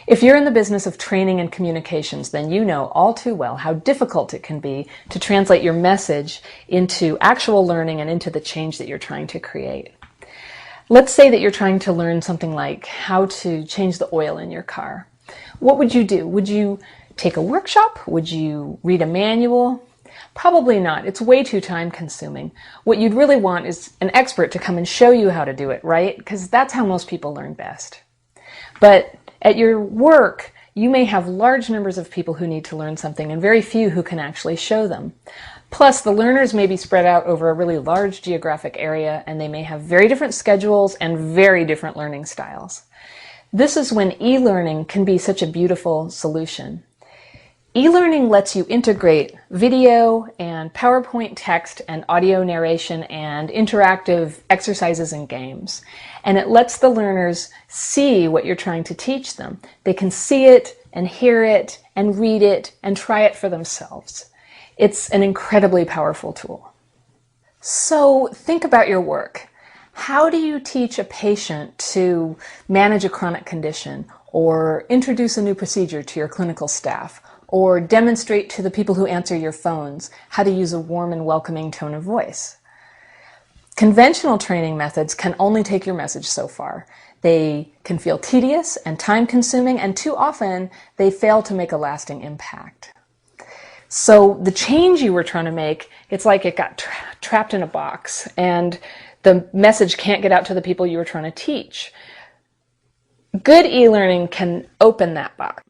If you're in the business of training and communications, then you know all too well how difficult it can be to translate your message into actual learning and into the change that you're trying to create. Let's say that you're trying to learn something like how to change the oil in your car. What would you do? Would you take a workshop? Would you read a manual? Probably not. It's way too time consuming. What you'd really want is an expert to come and show you how to do it, right? Because that's how most people learn best. But at your work, you may have large numbers of people who need to learn something and very few who can actually show them. Plus, the learners may be spread out over a really large geographic area, and they may have very different schedules and very different learning styles. This is when e-learning can be such a beautiful solution. E-learning lets you integrate video and PowerPoint text and audio narration and interactive exercises and games. And it lets the learners see what you're trying to teach them. They can see it and hear it and read it and try it for themselves. It's an incredibly powerful tool. So think about your work. How do you teach a patient to manage a chronic condition, or introduce a new procedure to your clinical staff, or demonstrate to the people who answer your phones how to use a warm and welcoming tone of voice? Conventional training methods can only take your message so far. They can feel tedious and time-consuming, and too often they fail to make a lasting impact. So the change you were trying to make, it's like it got trapped in a box, and the message can't get out to the people you were trying to teach. Good e-learning can open that box.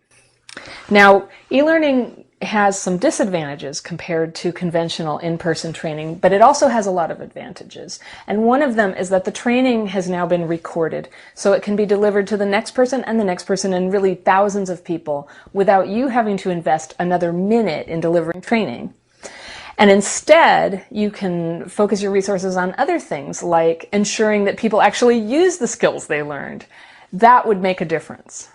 Now, e-learning has some disadvantages compared to conventional in-person training, but it also has a lot of advantages. And one of them is that the training has now been recorded, so it can be delivered to the next person and really thousands of people without you having to invest another minute in delivering training. And instead, you can focus your resources on other things, like ensuring that people actually use the skills they learned. That would make a difference.